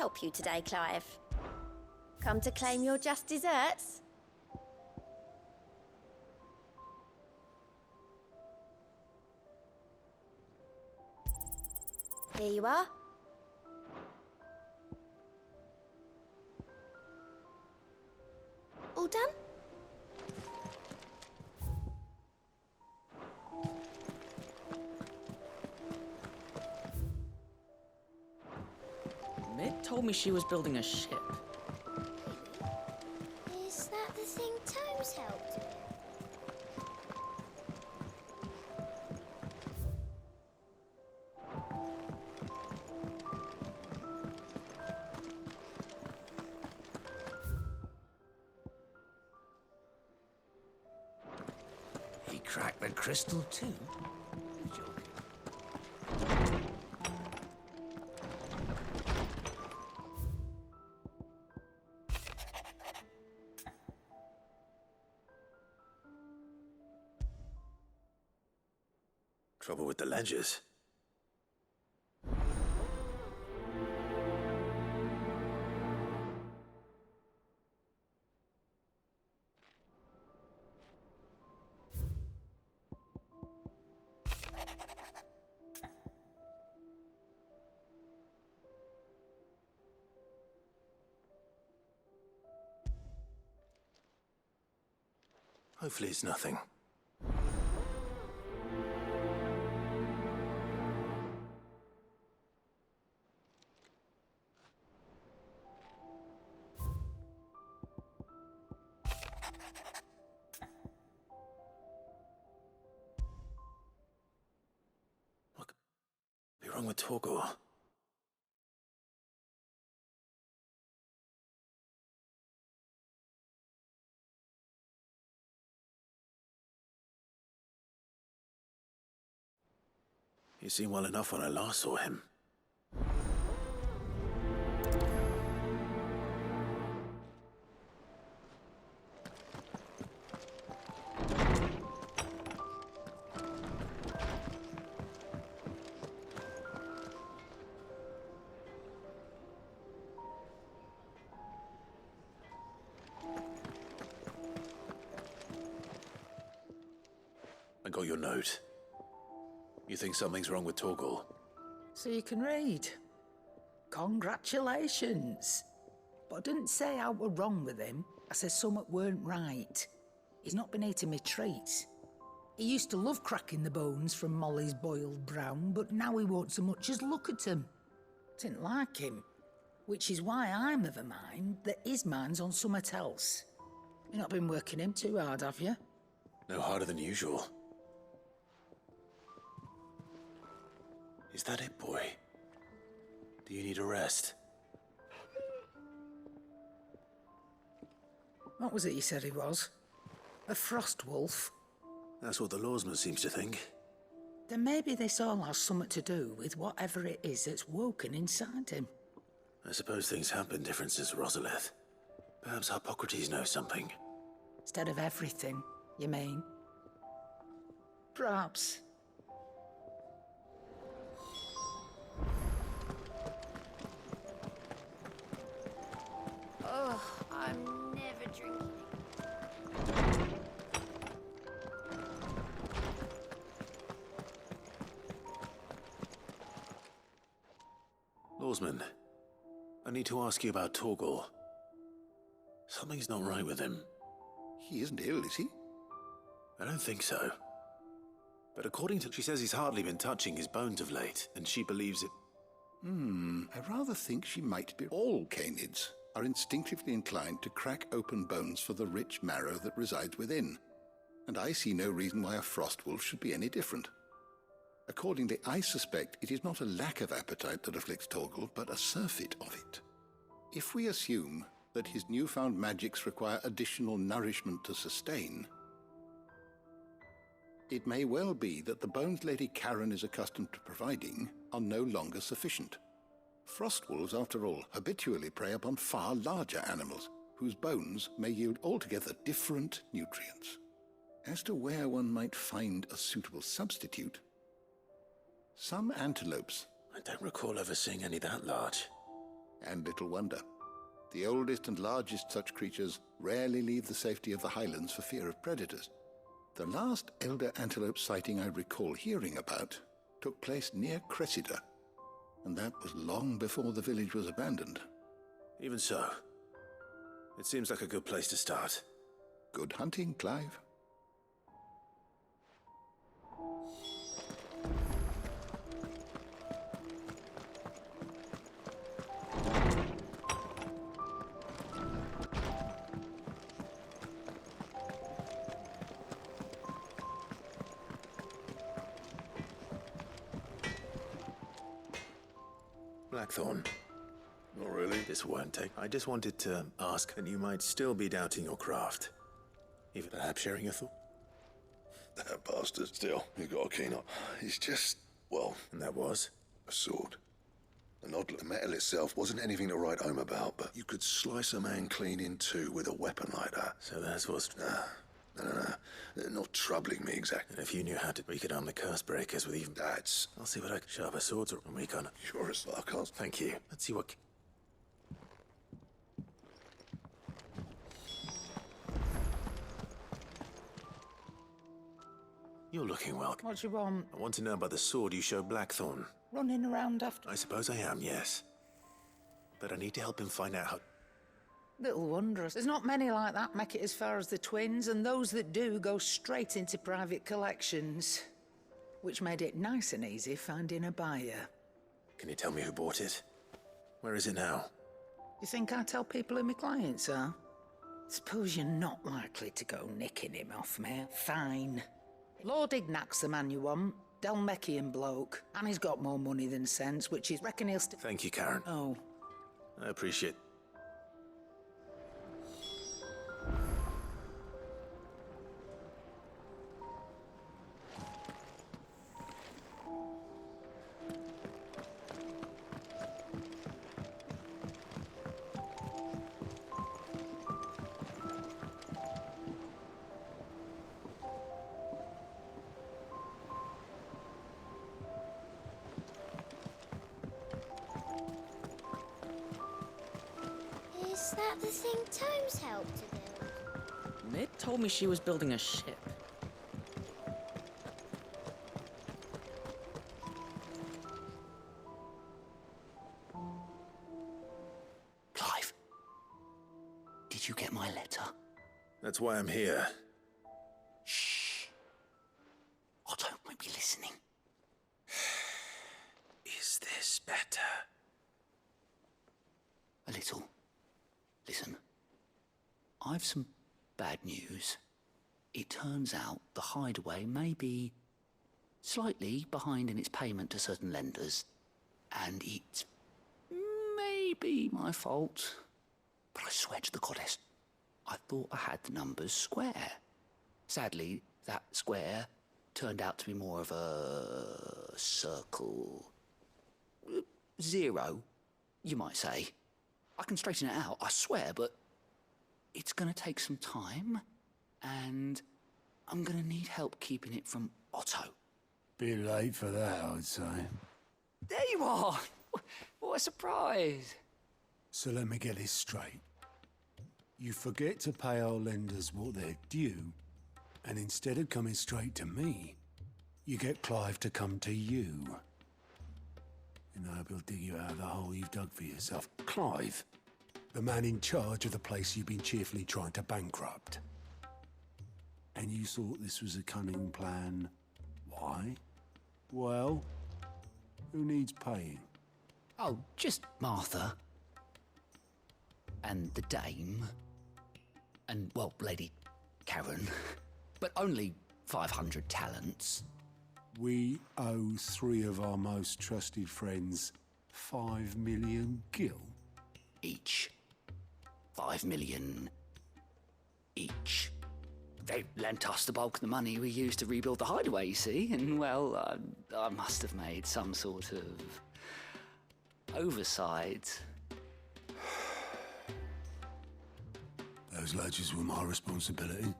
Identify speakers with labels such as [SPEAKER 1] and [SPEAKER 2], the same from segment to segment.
[SPEAKER 1] help you today, Clive? Come to claim your just desserts? Here you are. All done?
[SPEAKER 2] Mid told me she was building a ship.
[SPEAKER 1] Is that the thing Tomes helped with?
[SPEAKER 3] He cracked the crystal too?
[SPEAKER 4] Trouble with the ledgers. Hopefully it's nothing. What could be wrong with Torgor? He seemed well enough when I last saw him. I got your note. You think something's wrong with Torgor?
[SPEAKER 5] So you can read. Congratulations. But I didn't say I were wrong with him. I said something weren't right. He's not been eating me treats. He used to love cracking the bones from Molly's boiled brown, but now he won't so much as look at them. Didn't like him. Which is why I'm of a mind that his mind's on something else. You've not been working him too hard, have you?
[SPEAKER 4] No harder than usual. Is that it, boy? Do you need a rest?
[SPEAKER 5] What was it you said he was? A frost wolf?
[SPEAKER 4] That's what the lawsman seems to think.
[SPEAKER 5] Then maybe this all has something to do with whatever it is that's woken inside him.
[SPEAKER 4] I suppose things have been different since Rosalith. Perhaps Hippocrates knows something.
[SPEAKER 5] Instead of everything, you mean? Perhaps.
[SPEAKER 1] Oh, I'm never drinking.
[SPEAKER 4] Lawsman, I need to ask you about Torgor. Something's not right with him.
[SPEAKER 6] He isn't ill, is he?
[SPEAKER 4] I don't think so. But according to... She says he's hardly been touching his bones of late, and she believes it...
[SPEAKER 6] I rather think she might be. All canids are instinctively inclined to crack open bones for the rich marrow that resides within, and I see no reason why a frost wolf should be any different. Accordingly, I suspect it is not a lack of appetite that afflicts Torgor, but a surfeit of it. If we assume that his newfound magics require additional nourishment to sustain, it may well be that the bones Lady Karen is accustomed to providing are no longer sufficient. Frost wolves, after all, habitually prey upon far larger animals, whose bones may yield altogether different nutrients. As to where one might find a suitable substitute, some antelopes...
[SPEAKER 4] I don't recall ever seeing any that large.
[SPEAKER 6] And little wonder. The oldest and largest such creatures rarely leave the safety of the highlands for fear of predators. The last elder antelope sighting I recall hearing about took place near Cressida, and that was long before the village was abandoned.
[SPEAKER 4] Even so, it seems like a good place to start.
[SPEAKER 6] Good hunting, Clive.
[SPEAKER 4] Blackthorn.
[SPEAKER 3] Not really.
[SPEAKER 4] This won't take. I just wanted to ask, and you might still be doubting your craft. Even perhaps sharing your thought.
[SPEAKER 3] That bastard. Still, you got a keen eye. It's just, well,
[SPEAKER 4] And that was?
[SPEAKER 3] a sword. And oddly, the metal itself wasn't anything to write home about, but you could slice a man clean in two with a weapon like that.
[SPEAKER 4] So that's what's.
[SPEAKER 3] No. They're not troubling me exactly.
[SPEAKER 4] And if you knew how to, we could arm the curse breakers with even.
[SPEAKER 3] That's...
[SPEAKER 4] I'll see what I can. Sharper swords, or we can.
[SPEAKER 3] Sure as fuck, I can't...
[SPEAKER 4] Thank you. Let's see what. You're looking well.
[SPEAKER 5] What do you want?
[SPEAKER 4] I want to know about the sword you showed Blackthorn.
[SPEAKER 5] Running around after...
[SPEAKER 4] I suppose I am, yes. But I need to help him find out how.
[SPEAKER 5] Little wondrous. There's not many like that make it as far as the twins, and those that do go straight into private collections, which made it nice and easy finding a buyer.
[SPEAKER 4] Can you tell me who bought it? Where is it now?
[SPEAKER 5] You think I tell people who my clients are? Suppose you're not likely to go nicking him off me. Fine. Lord Ignac's the man you want. Dalmecian bloke. And he's got more money than sense, which is reckon he'll still...
[SPEAKER 4] Thank you, Karen.
[SPEAKER 5] Oh.
[SPEAKER 4] I appreciate.
[SPEAKER 1] Is that the thing Tomes helped to build?
[SPEAKER 2] Ned told me she was building a ship.
[SPEAKER 7] Clive, did you get my letter?
[SPEAKER 4] That's why I'm here.
[SPEAKER 7] Shh. Otto might be listening.
[SPEAKER 4] Is this better?
[SPEAKER 7] A little. Listen, I've some bad news. It turns out the hideaway may be slightly behind in its payment to certain lenders, and it's maybe my fault. But I swear to the goddess, I thought I had the numbers square. Sadly, that square turned out to be more of a circle. Zero, you might say. I can straighten it out, I swear, but it's gonna take some time, and I'm gonna need help keeping it from Otto.
[SPEAKER 8] Bit late for that, I'd say.
[SPEAKER 7] There you are! What a surprise!
[SPEAKER 8] So let me get this straight. You forget to pay our lenders what they're due, and instead of coming straight to me, you get Clive to come to you. And I hope he'll dig you out of the hole you've dug for yourself. Clive, the man in charge of the place you've been cheerfully trying to bankrupt. And you thought this was a cunning plan. Why? Well, who needs paying?
[SPEAKER 7] Oh, just Martha. And the dame. And, well, Lady Karen. But only 500 talents.
[SPEAKER 8] We owe 3 of our most trusted friends 5 million gil.
[SPEAKER 7] Each. 5 million each. They lent us the bulk of the money we used to rebuild the hideaway, you see, and, well, I must have made some sort of oversight.
[SPEAKER 8] Those ledgers were my responsibility,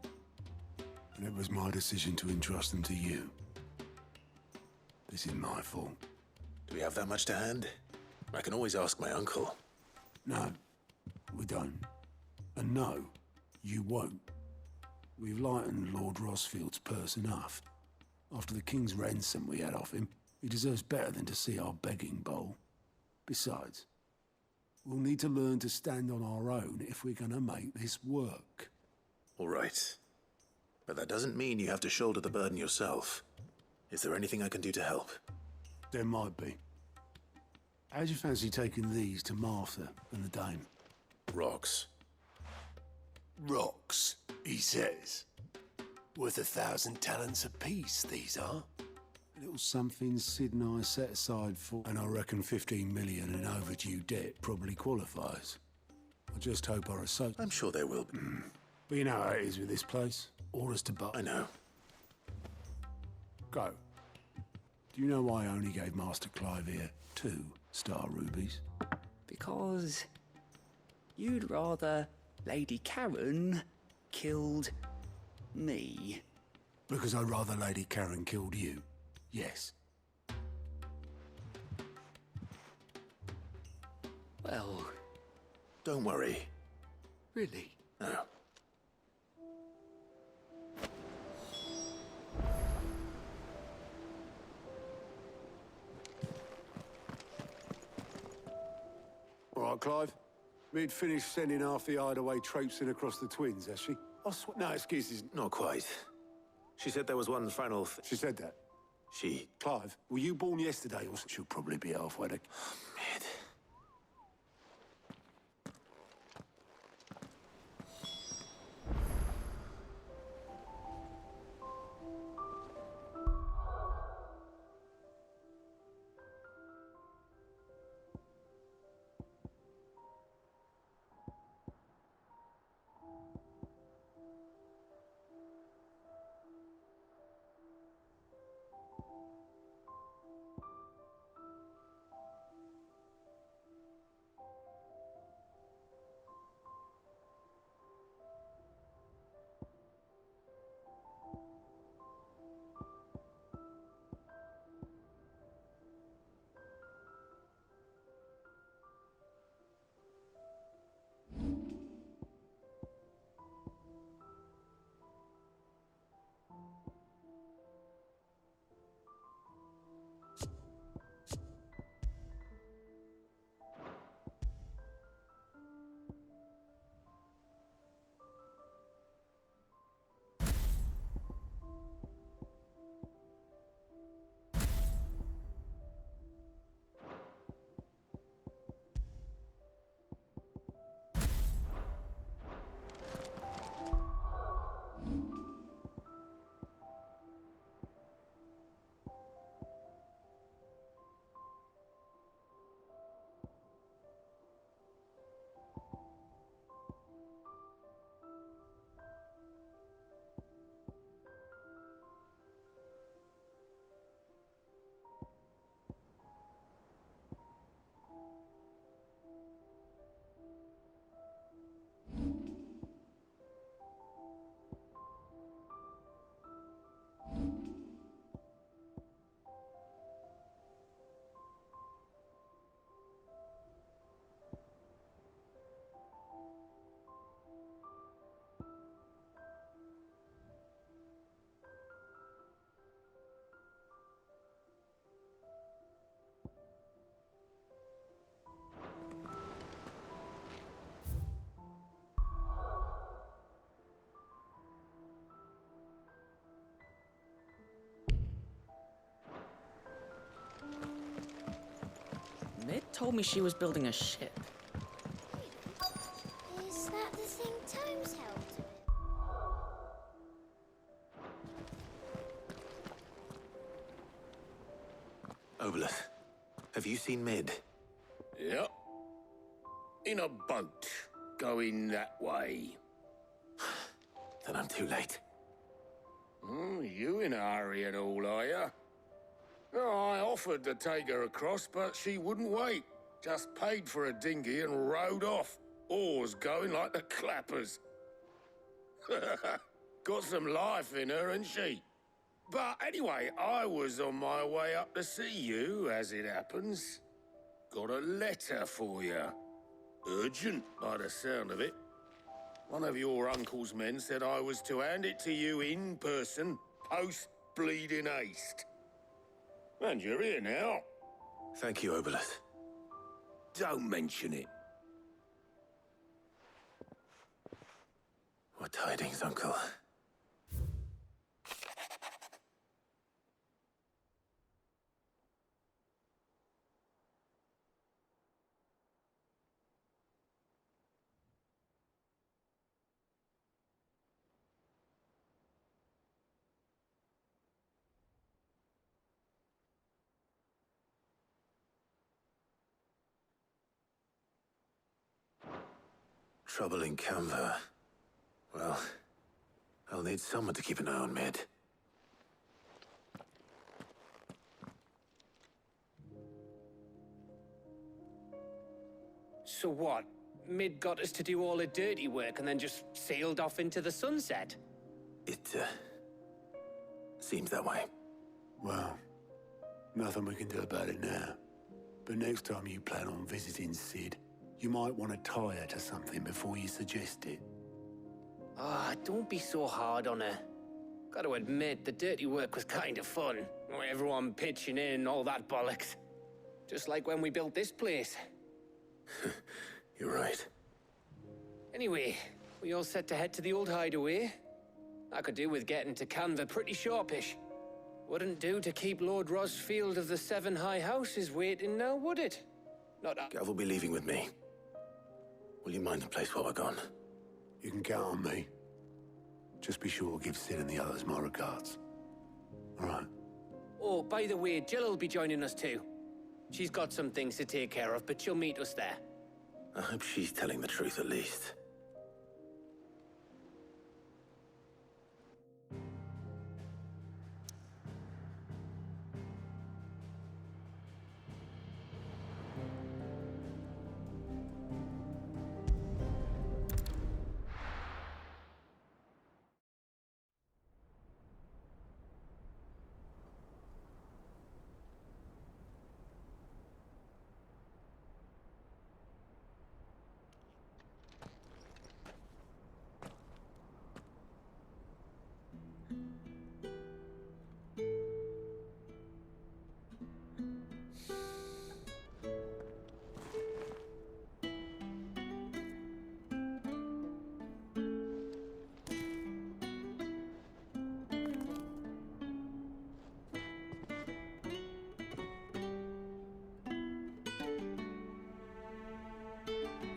[SPEAKER 8] and it was my decision to entrust them to you. This is my fault.
[SPEAKER 4] Do we have that much to hand? I can always ask my uncle.
[SPEAKER 8] No, we don't. And no, you won't. We've lightened Lord Rosfield's purse enough. After the king's ransom we had off him, he deserves better than to see our begging bowl. Besides, we'll need to learn to stand on our own if we're gonna make this work.
[SPEAKER 4] All right. But that doesn't mean you have to shoulder the burden yourself. Is there anything I can do to help?
[SPEAKER 8] There might be. How'd you fancy taking these to Martha and the dame?
[SPEAKER 4] Rocks.
[SPEAKER 8] Rocks, he says. Worth 1,000 talents apiece, these are. A little something Sid and I set aside for, and I reckon 15 million in overdue debt probably qualifies. I just hope our associates...
[SPEAKER 4] I'm sure there will be.
[SPEAKER 8] But you know how it is with this place. Orders to buy.
[SPEAKER 4] I know.
[SPEAKER 8] Go. Do you know why I only gave Master Clive here 2 star rubies?
[SPEAKER 7] Because you'd rather Lady Karen killed me.
[SPEAKER 8] Because I'd rather Lady Karen killed you. Yes.
[SPEAKER 7] Well,
[SPEAKER 4] Don't worry.
[SPEAKER 7] really?
[SPEAKER 4] No.
[SPEAKER 8] All right, Clive. Mid finished sending half the hideaway traipsing across the twins, has she? No excuses.
[SPEAKER 4] Not quite. She said there was one final
[SPEAKER 8] She said that.
[SPEAKER 4] She...
[SPEAKER 8] Clive, were you born yesterday, or she'll probably be halfway to...
[SPEAKER 4] Mid.
[SPEAKER 2] Mid told me she was building a ship.
[SPEAKER 1] Is that the thing Tomes held to?
[SPEAKER 4] Oboleth, have you seen Mid?
[SPEAKER 9] Yep. In a boat, going that way.
[SPEAKER 4] Then I'm too late.
[SPEAKER 9] Oh, you in a hurry at all, are you? Oh, I offered to take her across, but she wouldn't wait. Just paid for a dinghy and rowed off. Oars going like the clappers. Got some life in her, ain't she? But anyway, I was on my way up to see you, as it happens. Got a letter for you. urgent by the sound of it. One of your uncle's men said I was to hand it to you in person, post-bleeding haste. And you're here now.
[SPEAKER 4] Thank you, Oboleth.
[SPEAKER 9] Don't mention it.
[SPEAKER 4] What tidings, Uncle? Trouble in Canva. Well, I'll need someone to keep an eye on Mid.
[SPEAKER 10] So what? Mid got us to do all the dirty work and then just sailed off into the sunset?
[SPEAKER 4] It, seems that way.
[SPEAKER 8] Well, nothing we can do about it now. But next time you plan on visiting Sid, you might want to tie her to something before you suggest it.
[SPEAKER 10] Ah, don't be so hard on her. Gotta admit, the dirty work was kind of fun. Everyone pitching in, all that bollocks. Just like when we built this place.
[SPEAKER 4] You're right.
[SPEAKER 10] Anyway, we all set to head to the old hideaway. I could do with getting to Canva pretty sharpish. Wouldn't do to keep Lord Rosfield of the Seven High Houses waiting now, would it? Not
[SPEAKER 4] Gav will be leaving with me. Will you mind the place while we're gone?
[SPEAKER 8] You can count on me. Just be sure to give Sid and the others my regards. All right.
[SPEAKER 10] Oh, by the way, Jill will be joining us too. She's got some things to take care of, but she'll meet us there.
[SPEAKER 4] I hope she's telling the truth at least.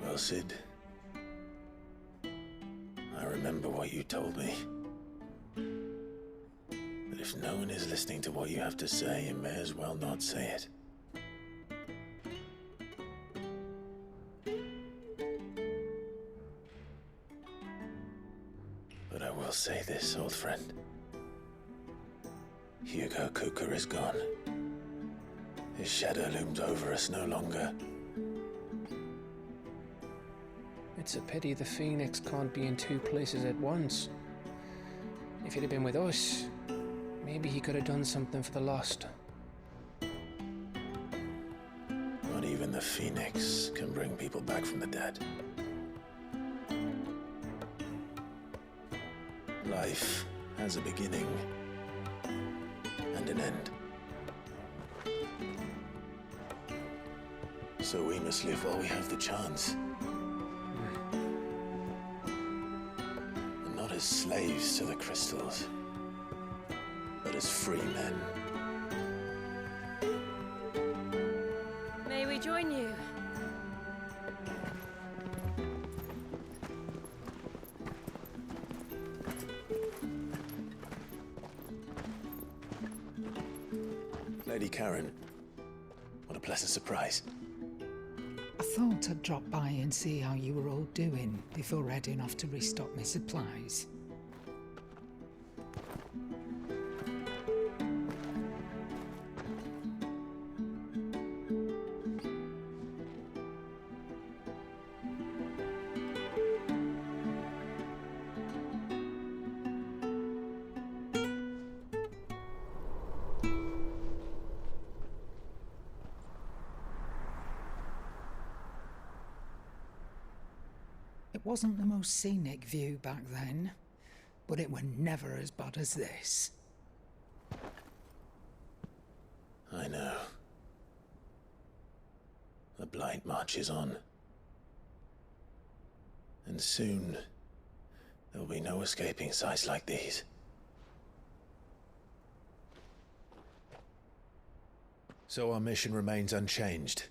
[SPEAKER 4] Well, Sid, I remember what you told me. That if no one is listening to what you have to say, you may as well not say it. But I will say this, old friend. Hugo Kuka is gone. His shadow looms over us no longer.
[SPEAKER 11] It's a pity the Phoenix can't be in two places at once. If he'd have been with us, maybe he could have done something for the lost.
[SPEAKER 4] Not even the Phoenix can bring people back from the dead. Life has a beginning and an end. So we must live while we have the chance. And not as slaves to the crystals, but as free men.
[SPEAKER 1] May we join you?
[SPEAKER 4] Lady Karen, what a pleasant surprise.
[SPEAKER 5] I thought I'd drop by and see how you were all doing before heading off to restock my supplies. It wasn't the most scenic view back then, but it were never as bad as this.
[SPEAKER 4] I know. The blight marches on. And soon, there'll be no escaping sights like these. So our mission remains unchanged.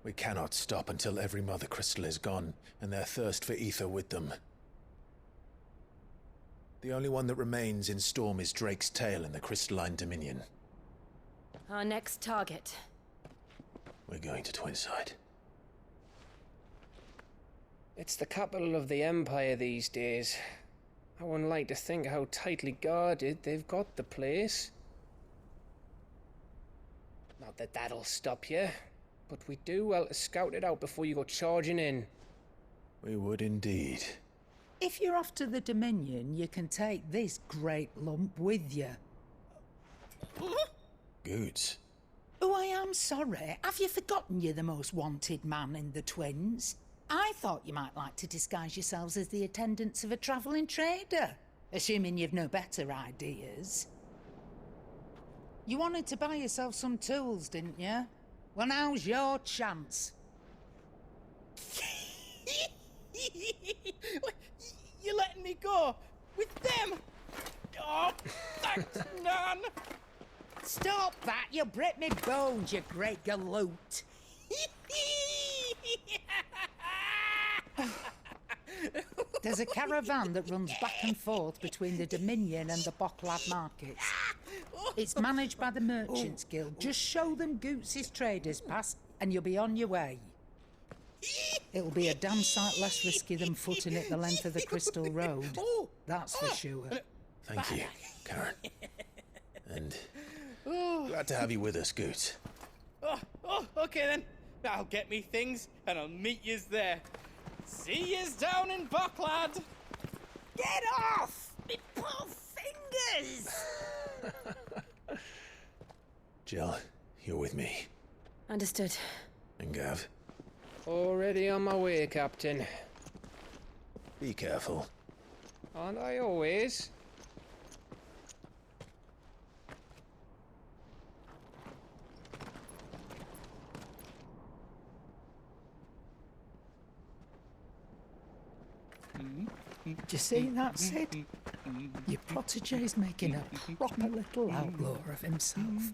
[SPEAKER 4] We cannot stop until every Mother Crystal is gone, and their thirst for ether with them. The only one that remains in Storm is Drake's tail in the Crystalline Dominion.
[SPEAKER 1] Our next target.
[SPEAKER 4] We're going to Twinside.
[SPEAKER 11] It's the capital of the Empire these days. I wouldn't like to think how tightly guarded they've got the place. Not that that'll stop you, but we do well to scout it out before you go charging in.
[SPEAKER 4] We would indeed.
[SPEAKER 5] If you're off to the Dominion, you can take this great lump with you.
[SPEAKER 4] Goods.
[SPEAKER 5] Oh, I am sorry. Have you forgotten you're the most wanted man in the Twins? I thought you might like to disguise yourselves as the attendants of a travelling trader, assuming you've no better ideas. You wanted to buy yourself some tools, didn't you? Well, now's your chance.
[SPEAKER 12] You're letting me go? With them? Oh, thanks, Nan!
[SPEAKER 5] Stop that! You'll break me bones, you great galoot! There's a caravan that runs back and forth between the Dominion and the Bocklad markets. It's managed by the Merchants Guild. Just show them Goots' traders pass and you'll be on your way. It'll be a damn sight less risky than footing it the length of the Crystal Road. That's for sure.
[SPEAKER 4] Thank you, Karen. And glad to have you with us, Goots.
[SPEAKER 12] Okay then. I'll get me things and I'll meet yous there. See yous down in Bocklad.
[SPEAKER 5] Get off! Me poor fingers!
[SPEAKER 4] Jill, you're with me.
[SPEAKER 1] Understood.
[SPEAKER 4] And Gav,
[SPEAKER 11] Already on my way, Captain.
[SPEAKER 4] be careful.
[SPEAKER 11] Aren't I always?
[SPEAKER 5] Do you see that, Sid? Your protege's making a proper little outlaw of himself.